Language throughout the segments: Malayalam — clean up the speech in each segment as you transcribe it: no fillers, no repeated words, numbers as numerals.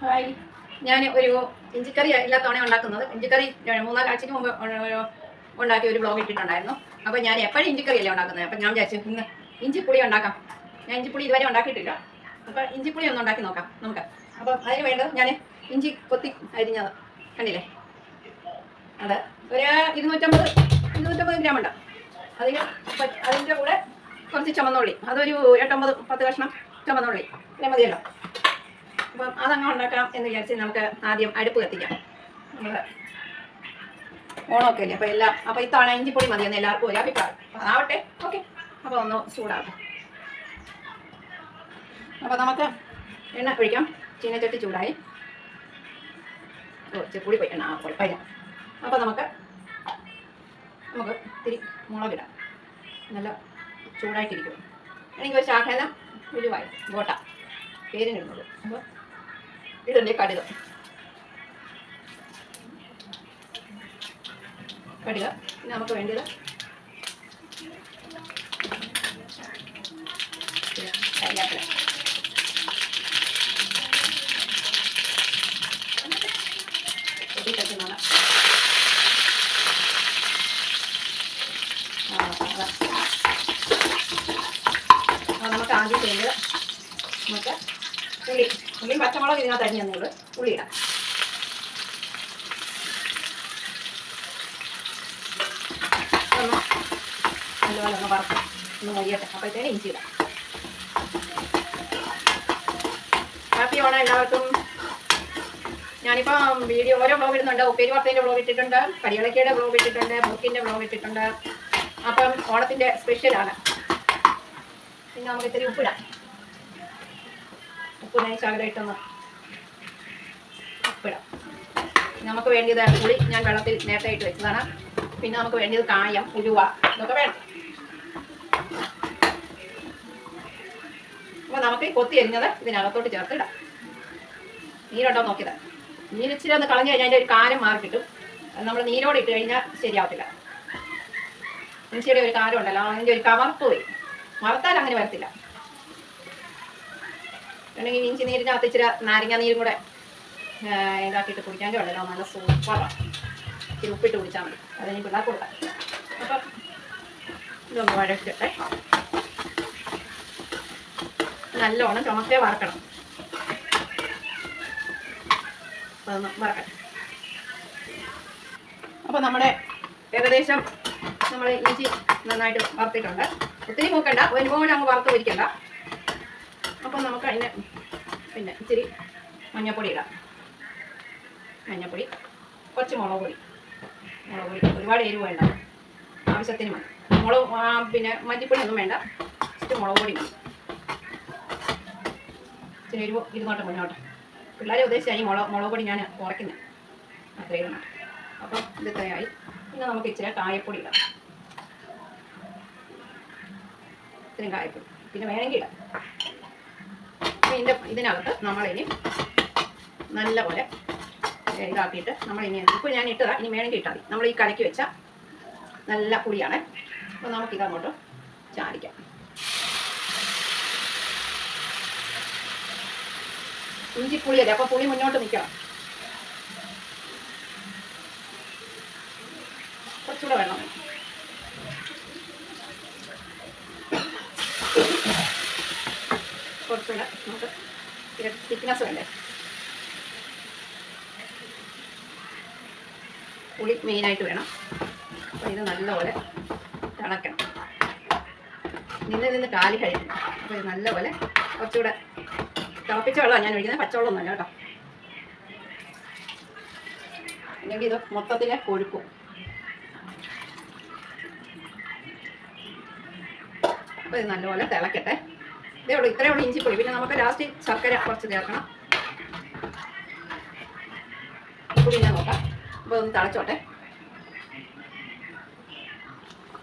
ഹായ്, ഞാൻ ഒരു ഇഞ്ചിക്കറി എല്ലാ തവണ ഉണ്ടാക്കുന്നത്. ഇഞ്ചിക്കറി 3-4 ആഴ്ചയ്ക്ക് മുമ്പ് ഉണ്ടാക്കിയ ഒരു ബ്ലോഗ് ഇട്ടിട്ടുണ്ടായിരുന്നു. അപ്പോൾ ഞാൻ എപ്പോഴും ഇഞ്ചിക്കറി അല്ലേ ഉണ്ടാക്കുന്നത്. അപ്പം ഞാൻ വിചാരിച്ചു ഇന്ന് ഇഞ്ചിപ്പുളി ഉണ്ടാക്കാം. ഞാൻ ഇഞ്ചിപ്പുളി ഇതുവരെ ഉണ്ടാക്കിയിട്ടില്ല. അപ്പോൾ ഇഞ്ചിപ്പുളി ഒന്ന് ഉണ്ടാക്കി നോക്കാം നമുക്ക്. അപ്പോൾ അതിന് വേണ്ടത് ഞാൻ ഇഞ്ചി കൊത്തി അരിഞ്ഞത് കണ്ടില്ലേ, അത് ഒരു 250 ഗ്രാം ഉണ്ട്. അതിൻ്റെ കൂടെ കുറച്ച് ചുമന്നുള്ളി, അതൊരു 8-10 കഷ്ണം ചുമന്നുള്ളി പിന്നെ മതിയല്ലോ. അപ്പം അതങ്ങ് ഉണ്ടാക്കാം എന്ന് വിചാരിച്ച് നമുക്ക് ആദ്യം അടുപ്പ് കത്തിക്കാം. നമ്മൾ ഓണമൊക്കെ അല്ലേ, അപ്പോൾ ഇത്തവണ ഇഞ്ചിപ്പൊടി മതിയെന്ന് എല്ലാവർക്കും ഒരു അഭിപ്രായം. അതാവട്ടെ, ഓക്കെ. അപ്പോൾ ഒന്ന് ചൂടാകും. അപ്പോൾ നമുക്ക് എണ്ണ ഒഴിക്കാം. ചീനച്ചട്ടി ചൂടായി. ചെറുപൊടി പോയി എണ്ണ പോയി വരാം. അപ്പോൾ നമുക്ക് ഇത്തിരി മുളകിടാം. നല്ല ചൂടായിട്ടിരിക്കും. എനിക്ക് ഒരു ശാഖലം ഉലുവായി ഗോട്ട പേരിനിടുന്നത്. അപ്പോൾ ഇടണ്ടേ കടുക്. പിന്നെ നമുക്ക് വേണ്ടത് കരിയാപ്പില. നമുക്ക് ആദ്യം ചെയ്ത് നമുക്ക് ഉള്ളിയും പച്ചമുളക് ഇതിനകത്ത് അരിഞ്ഞു തന്നുള്ളൂ. ഉള്ളി ഇടാം. നല്ലപോലെ ഒന്ന് വറുക്കാം, ഒന്ന് മൊഴിയട്ടെ. അപ്പോഴത്തേനും ഇഞ്ചി ഇടാം. ഹാപ്പി ഓണം എല്ലാവർക്കും. ഞാനിപ്പോൾ വീഡിയോ ഓരോ ബ്ലോഗ് ഇടുന്നുണ്ട്. ഉപ്പേരി വാർത്തേൻ്റെ ബ്ലോഗ് ഇട്ടിട്ടുണ്ട്, കരിയിളക്കയുടെ ബ്ലോഗ് ഇട്ടിട്ടുണ്ട്, ബുക്കിൻ്റെ ബ്ലോഗ് ഇട്ടിട്ടുണ്ട്. അപ്പം ഓണത്തിൻ്റെ സ്പെഷ്യലാണ്. പിന്നെ നമുക്ക് ഇത്തിരി ഉപ്പിടാം. ഉപ്പ് ശകലമായിട്ടൊന്ന് ഉപ്പിടാം. നമുക്ക് വേണ്ടിയത് പുളി ഞാൻ വെള്ളത്തിൽ നേരത്തെ ഇട്ട് വെച്ചതാണ്. പിന്നെ നമുക്ക് വേണ്ടിയത് കായം, ഉലുവ, ഇതൊക്കെ വേണം. അപ്പോൾ നമുക്ക് കൊത്തി അരിഞ്ഞത് ഇതിനകത്തോട്ട് ചേർത്തിടാം. നീരുണ്ടോ നോക്കിയത്. നീരിച്ചിരി ഒന്ന് കളഞ്ഞു കഴിഞ്ഞാൽ അതിൻ്റെ ഒരു കാരം മാറി കിട്ടും. നമ്മൾ നീരോടെ ഇട്ട് കഴിഞ്ഞാൽ ശരിയാവത്തില്ല. ഇഞ്ചിയുടെ ഒരു കാരം ഉണ്ടല്ലോ, അതിൻ്റെ ഒരു കവർത്ത് പോയി. വറുത്താൽ അങ്ങനെ വരത്തില്ല. അല്ലെങ്കിൽ ഇഞ്ചി നീരിനകത്ത് ഇച്ചിരി നാരങ്ങ നീരും കൂടെ ഇതാക്കിയിട്ട് കുടിക്കാൻ്റെ ഉണ്ടല്ലോ, നല്ല സൂപ്പറാണ്. ഇച്ചിരി ഉപ്പിട്ട് കുടിച്ചാൽ മതി. അതിന് പിള്ളേർക്ക് കൊടുക്കാം. അപ്പം ഇതൊന്ന് വഴക്കട്ടെ. നല്ലോണം ചുമക്കെ വറക്കണം. അതൊന്ന് വറക്കട്ടെ. അപ്പോൾ നമ്മുടെ ഏകദേശം നമ്മൾ ഇഞ്ചി നന്നായിട്ട് വറുത്തിട്ടുണ്ട്. ഒത്തിരി മൂക്കണ്ട, ഒരുപോലെ അങ്ങ് വറുത്ത് പൊരിക്കണ്ട. അപ്പം നമുക്ക് അതിന് പിന്നെ ഇച്ചിരി മഞ്ഞൾപ്പൊടി ഇടാം. മഞ്ഞൾപ്പൊടി, കുറച്ച് മുളക് പൊടി. ഒരുപാട് എരിവ് വേണ്ട, ആവശ്യത്തിന് മതി. പിന്നെ മല്ലിപ്പൊടി ഒന്നും വേണ്ട, ഇച്ചിരി മുളക് പൊടി മതി. ഇച്ചിരി എരിവ് ഇരുന്നോട്ടെ, മുന്നോട്ടെ. പിള്ളേരെ ഉദ്ദേശിച്ചാൽ ഈ മുളക് പൊടി ഞാൻ കുറയ്ക്കുന്നത്, അത്രയും ഇടണം. അപ്പം ഇത് ഇത്രയായി. പിന്നെ നമുക്ക് ഇച്ചിരി കായപ്പൊടി ഇടാം. ഇത്രയും കായപ്പൊടി പിന്നെ വേണമെങ്കിൽ ഇടാം. അപ്പം ഇതിനകത്ത് നമ്മളിനി നല്ലപോലെ ഇതാക്കിയിട്ട് നമ്മളിനി ഇപ്പോൾ ഞാൻ ഇട്ടതാ, ഇനി വേണമെങ്കിൽ ഇട്ടാൽ മതി. നമ്മൾ ഈ കലക്കി വെച്ച നല്ല പുളിയാണ്. അപ്പോൾ നമുക്കിതങ്ങോട്ട് ചാടിക്കാം. ഇഞ്ചിപ്പുളിയല്ലേ, അപ്പോൾ പുളി മുന്നോട്ട് നിൽക്കണം. കുറച്ചുകൂടെ വെള്ളം വേണം. കുറച്ചുകൂടെ നമുക്ക് തിക്നെസ് വേണ്ടേ. പുളി മെയിനായിട്ട് വേണം. അപ്പോൾ ഇത് നല്ലപോലെ തിളക്കണം. നിന്ന് കാലി കഴിക്കണം. അപ്പോൾ ഇത് നല്ലപോലെ കുറച്ചുകൂടെ തിളപ്പിച്ച വെള്ളമാണ് ഞാൻ ഒഴിക്കുന്നത്, പച്ചവെള്ളമൊന്നുമല്ല കേട്ടോ. അല്ലെങ്കിൽ ഇത് മൊത്തത്തിൽ കൊഴുക്കും. അപ്പോൾ ഇത് നല്ലപോലെ തിളക്കട്ടെ. ഇതേ ഉള്ളൂ, ഇത്രയേ ഉള്ളൂ ഇഞ്ചിപ്പൊടി. പിന്നെ നമുക്ക് ലാസ്റ്റ് ശർക്കര കുറച്ച് ചേർക്കണം. പൊടി ഞാൻ നോക്കാം. അപ്പോൾ ഒന്ന് തിളച്ചോട്ടെ.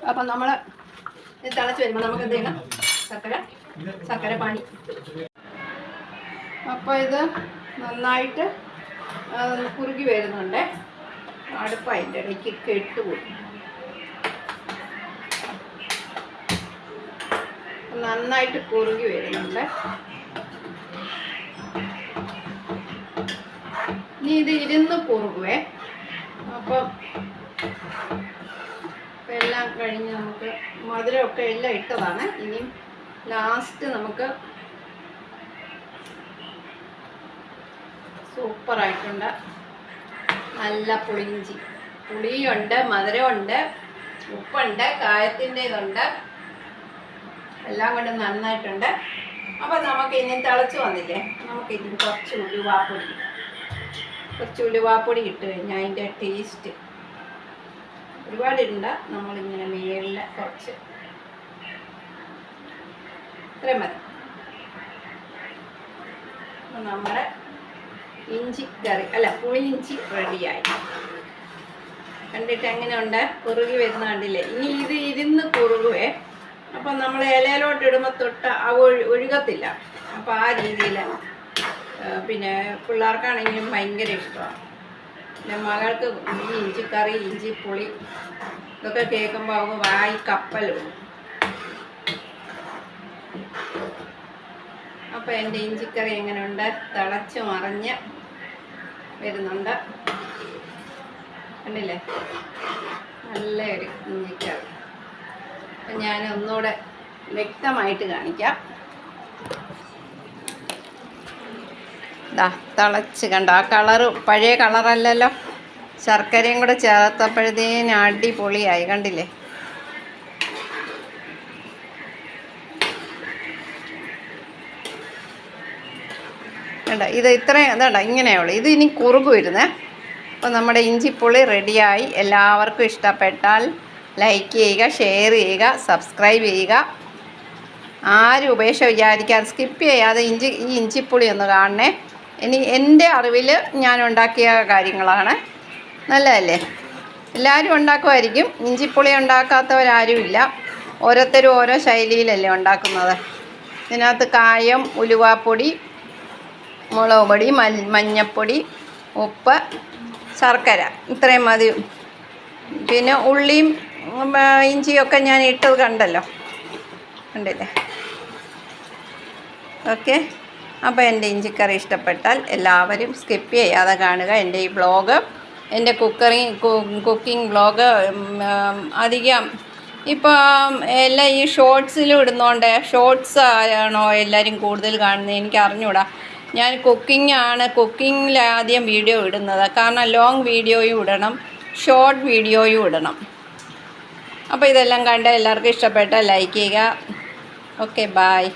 അപ്പം നമ്മൾ ഇത് തിളച്ച് വരുമ്പോൾ നമുക്ക് എന്ത് ചെയ്യണം, ശർക്കര പാനി. അപ്പോൾ ഇത് നന്നായിട്ട് കുറുകി വരുന്നുണ്ട്. അടുപ്പ് അതിൻ്റെ ഇടയ്ക്ക് കെട്ടുപോയി. നന്നായിട്ട് കുറുകി വരുന്നുണ്ട്. ഇനി ഇത് ഇരുന്ന് കുറുകുവേ. അപ്പം എല്ലാം കഴിഞ്ഞ് നമുക്ക് മധുരമൊക്കെ എല്ലാം ഇട്ടതാണ്. ഇനിയും ലാസ്റ്റ് നമുക്ക് സൂപ്പറായിട്ടുണ്ട്. നല്ല പുളിയിഞ്ചി, പുളിയുണ്ട്, മധുരമുണ്ട്, ഉപ്പുണ്ട്, കായത്തിൻ്റെ ഇതുണ്ട്, എല്ലാം കൊണ്ട് നന്നായിട്ടുണ്ട്. അപ്പം നമുക്ക് ഇനി തിളച്ച് വന്നില്ലേ, നമുക്ക് ഇതിന് കുറച്ച് ഉലുവാപ്പൊടി ഇട്ട് കഴിഞ്ഞാൽ അതിൻ്റെ ടേസ്റ്റ് ഒരുപാടിടണ്ട. നമ്മളിങ്ങനെ മേളിൽ കുറച്ച് ഇത്രയും മതി. നമ്മുടെ ഇഞ്ചിക്കറി അല്ല പുളിയിഞ്ചി റെഡിയായി. കണ്ടിട്ട് എങ്ങനെയുണ്ട്? കുറുകി വരുന്ന കണ്ടില്ലേ? ഇനി ഇത് ഇരുന്ന് കുറുകുവേ. അപ്പം നമ്മൾ ഇലയിലോട്ട് ഇടുമ്പോൾ തൊട്ട് ഒഴുകത്തില്ല. അപ്പോൾ ആ രീതിയിൽ പിന്നെ പിള്ളേർക്കാണെങ്കിലും ഭയങ്കര ഇഷ്ടമാണ്. പിന്നെ മകൾക്ക് ഈ ഇഞ്ചിക്കറി, ഇഞ്ചിപ്പുളി ഇതൊക്കെ കേൾക്കുമ്പോൾ അവൾക്ക് വായി കപ്പലും. അപ്പോൾ എൻ്റെ ഇഞ്ചിക്കറി എങ്ങനെയുണ്ട്? തിളച്ച് മറിഞ്ഞ് വരുന്നുണ്ട്. കണ്ടില്ലേ? നല്ലൊരു ഇഞ്ചിക്കറി. അപ്പം ഞാൻ ഒന്നുകൂടെ വ്യക്തമായിട്ട് കാണിക്കാം. ഇതാ തിളച്ച് കണ്ട ആ കളറ് പഴയ കളറല്ലല്ലോ. ശർക്കരയും കൂടെ ചേർത്തപ്പോഴത്തേന് അടിപൊളിയായി. കണ്ടില്ലേ? വേണ്ട ഇത് ഇത്രയും ഇതണ്ട ഇങ്ങനെയുള്ളൂ. ഇത് ഇനി കുറുകു വരുന്നേ. അപ്പോൾ നമ്മുടെ ഇഞ്ചിപ്പുളി റെഡിയായി. എല്ലാവർക്കും ഇഷ്ടപ്പെട്ടാൽ ലൈക്ക് ചെയ്യുക, ഷെയർ ചെയ്യുക, സബ്സ്ക്രൈബ് ചെയ്യുക. ആരും ഉപേക്ഷ വിചാരിക്കാതെ സ്കിപ്പ് ചെയ്യാതെ ഈ ഇഞ്ചിപ്പുളി ഒന്ന് കാണണേ. ഇനി എൻ്റെ അറിവിൽ ഞാൻ ഉണ്ടാക്കിയ കാര്യങ്ങളാണ്. നല്ലതല്ലേ? എല്ലാവരും ഉണ്ടാക്കുമായിരിക്കും. ഇഞ്ചിപ്പുളി ഉണ്ടാക്കാത്തവരാരുമില്ല. ഓരോരുത്തരും ഓരോ ശൈലിയിലല്ലേ ഉണ്ടാക്കുന്നത്. ഇതിനകത്ത് കായം, ഉലുവാപ്പൊടി, മുളക് പൊടി, മഞ്ഞൾപ്പൊടി, ഉപ്പ്, ശർക്കര ഇത്രയും മതി. പിന്നെ ഉള്ളിയും ഇഞ്ചിയൊക്കെ ഞാൻ ഇട്ടത് കണ്ടല്ലോ, കണ്ടില്ലേ? ഓക്കെ. അപ്പോൾ എൻ്റെ ഇഞ്ചിക്കറി ഇഷ്ടപ്പെട്ടാൽ എല്ലാവരും സ്കിപ്പ് ചെയ്യാതെ കാണുക. എൻ്റെ ഈ ബ്ലോഗ്, എൻ്റെ കുക്കിംഗ് ബ്ലോഗ് അധികം ഇപ്പം എല്ലാം ഈ ഷോർട്സിലും ഇടുന്നതുകൊണ്ട് ഷോർട്സ് ആണോ എല്ലാവരും കൂടുതൽ കാണുന്നത് എനിക്ക് അറിഞ്ഞൂടാ. ഞാൻ കുക്കിങ്ങിൽ ആദ്യം വീഡിയോ ഇടുന്നത്. കാരണം ലോങ് വീഡിയോയും ഇടണം, ഷോർട്ട് വീഡിയോയും ഇടണം. അപ്പോൾ ഇതെല്ലാം കണ്ട് എല്ലാവർക്കും ഇഷ്ടപ്പെട്ടാൽ ലൈക്ക് ചെയ്യുക. Okay, bye.